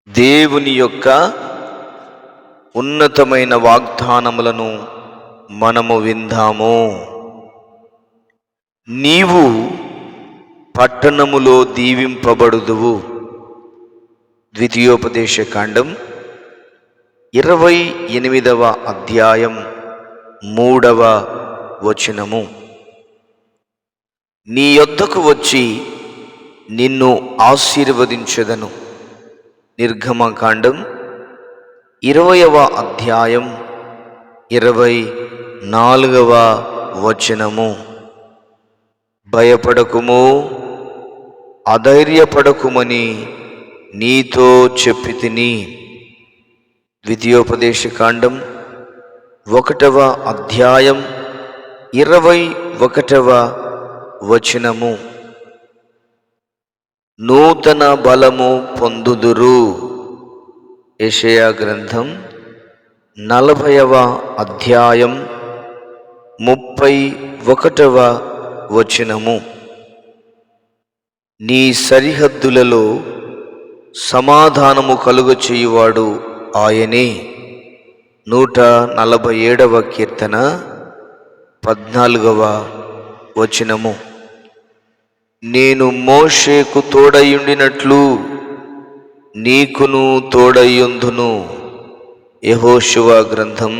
దేవుని యొక్క ఉన్నతమైన వాగ్దానములను మనము విందాము. నీవు పట్టణములో దీవింపబడుదువు. ద్వితీయోపదేశకాండం 28వ అధ్యాయం 3వ వచనము. నీ యొద్దకు వచ్చి నిన్ను ఆశీర్వదించెదను. నిర్గమకాండం 20వ అధ్యాయం 24వ వచనము. భయపడకుము, అధైర్యపడకుమని నీతో చెప్పితిని. ద్వితీయోపదేశకాండం 1వ అధ్యాయం 21వ వచనము. నూతన బలము పొందుదురు. యెషయా గ్రంథం 40వ అధ్యాయం 31వ వచనము. నీ సరిహద్దులలో సమాధానము కలుగచేయువాడు ఆయనే. 147వ కీర్తన 14వ వచనము. నేను మోషేకు తోడయుండినట్లు నీకును తోడయుందును. యెహోషువ గ్రంథం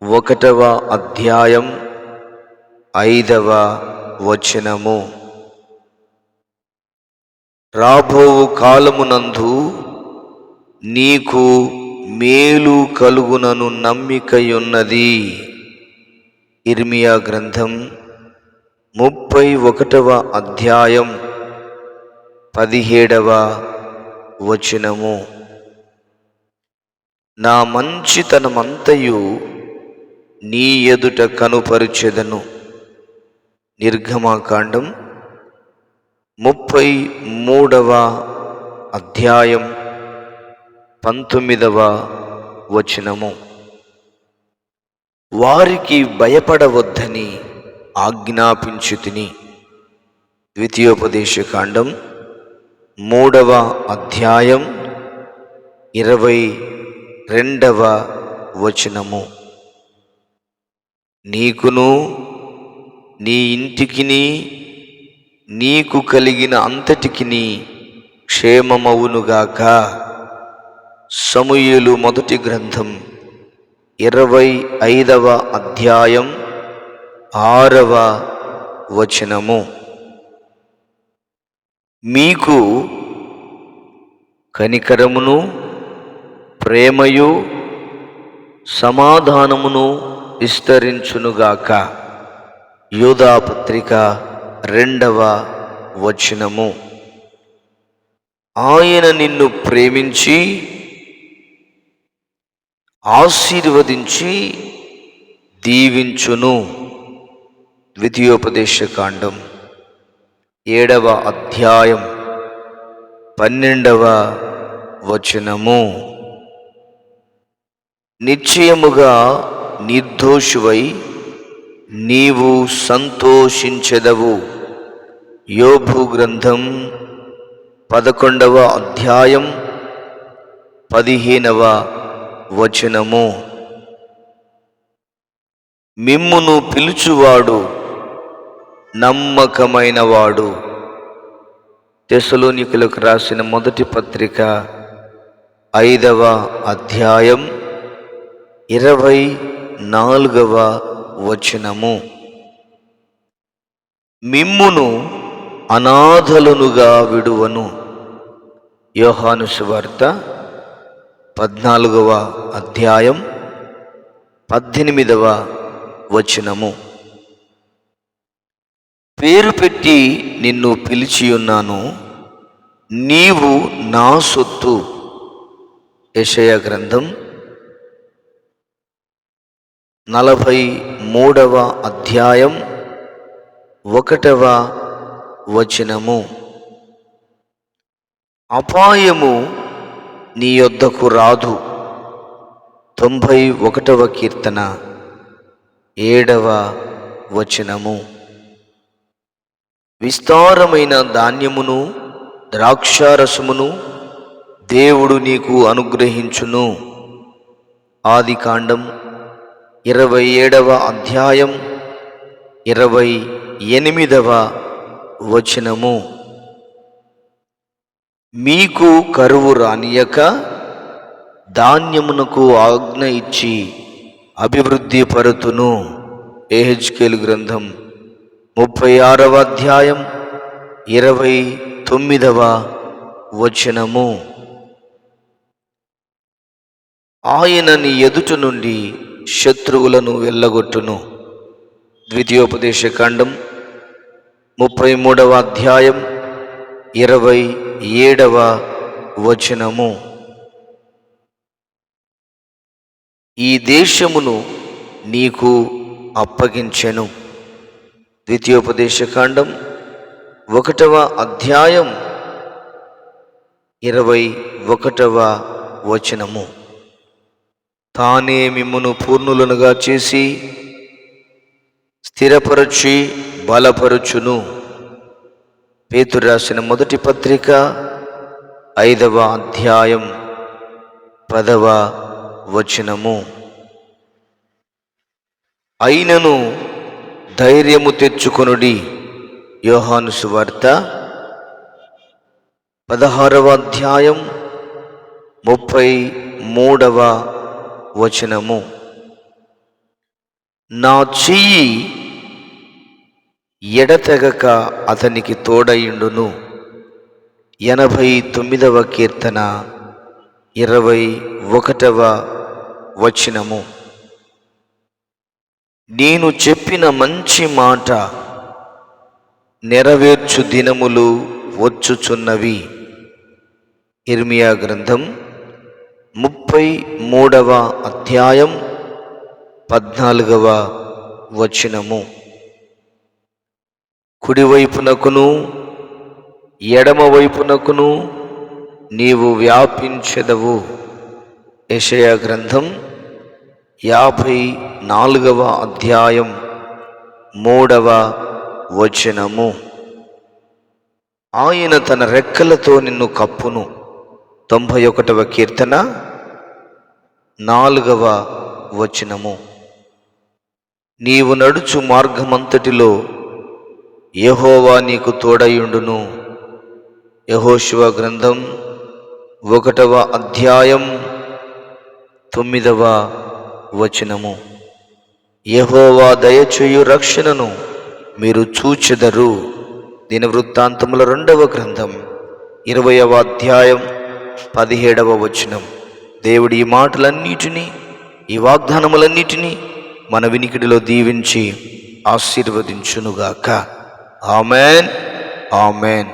1వ అధ్యాయం 5వ వచనము. రాబోవు కాలమునందు నీకు మేలు కలుగునను నమ్మికయున్నది. ఇర్మియా గ్రంథం 31వ అధ్యాయం 17వ వచనము. నా మంచితనమంతయు నీ ఎదుట కనుపరుచెదను. నిర్గమకాండం 33వ అధ్యాయం 19వ వచనము. వారికి భయపడవద్దని ఆజ్ఞాపించుతిని. ద్వితీయోపదేశకాండం 3వ అధ్యాయం 22వ వచనము. నీకును నీ ఇంటికిని నీకు కలిగిన అంతటికిని క్షేమమవునుగాక. సమూయేలు మొదటి గ్రంథం 25వ అధ్యాయం 6వ వచనము. మీకు కనికరమును ప్రేమయు సమాధానమును విస్తరించునుగాక. యూదా పత్రిక 2వ వచనము. ఆయన నిన్ను ప్రేమించి ఆశీర్వదించి దీవించును. ద్వితీయోపదేశకాండం 7వ అధ్యాయం 12వ వచనము. నిశ్చయముగా నిర్దోషువై నీవు సంతోషించెదవు. యోబు గ్రంథం 11వ అధ్యాయం 15వ వచనము. మిమ్మును పిలుచువాడు నమ్మకమైనవాడు. తెస్సలోనికలకు రాసిన మొదటి పత్రిక 5వ అధ్యాయం 24వ వచనము. మిమ్మును అనాథలునుగా విడువను. యోహాను సువార్త 14వ అధ్యాయం 18వ వచనము. పేరు పెట్టి నిన్ను పిలిచియున్నాను, నీవు నా సొత్తు. యెషయా గ్రంథం 43వ అధ్యాయం 1వ వచనము. అపాయము నీ యొద్దకు రాదు. 91వ కీర్తన 7వ వచనము. విస్తారమైన ధాన్యమును ద్రాక్షారసమును దేవుడు నీకు అనుగ్రహించును. ఆదికాండం 27వ అధ్యాయం 28వ వచనము. మీకు కరువు రానియక ధాన్యమునకు ఆజ్ఞ ఇచ్చి అభివృద్ధి పరుతును. యెహెజ్కేలు గ్రంథం 36వ అధ్యాయం 29వ వచనము. ఆయన నీ ఎదుట నుండి శత్రువులను వెళ్ళగొట్టును. ద్వితీయోపదేశకాండం 33వ అధ్యాయం 27వ వచనము. ఈ దేశమును నీకు అప్పగించెను. ద్వితీయోపదేశకాండం 1వ అధ్యాయం 21వ వచనము. తానే మిమ్మును పూర్ణులనుగా చేసి స్థిరపరచి బలపరుచును. పేతురు రాసిన మొదటి పత్రిక 5వ అధ్యాయం 10వ వచనము. అయినను ధైర్యము తెచ్చుకొనుడి. యోహాను సువార్త 16వ అధ్యాయం 33వ వచనము. నా చెయ్యి ఎడతెగక అతనికి తోడయుండును. 89వ కీర్తన 21వ వచనము. నేను చెప్పిన మంచి మాట నెరవేర్చు దినములు వచ్చుచున్నవి. ఇర్మియా గ్రంథం 33వ అధ్యాయం 14వ వచనము. కుడివైపునకును ఎడమవైపునకును నీవు వ్యాపించెదవు. యెషయా గ్రంథం 54వ అధ్యాయం 3వ వచనము. ఆయన తన రెక్కలతో నిన్ను కప్పును. 91వ కీర్తన 4వ వచనము. నీవు నడుచు మార్గమంతటిలో యెహోవా నీకు తోడయుండును. యెహోషువ గ్రంథం 1వ అధ్యాయం 9వ వచనము. యెహోవా దయచేయు రక్షణను మీరు చూచెదరు. దినవృత్తాంతముల 2వ గ్రంథం 20వ అధ్యాయం 17వ వచనం. దేవుడి ఈ మాటలన్నిటినీ, ఈ వాగ్దానములన్నిటినీ మన వినికిడిలో దీవించి ఆశీర్వదించునుగాక. Amen, amen.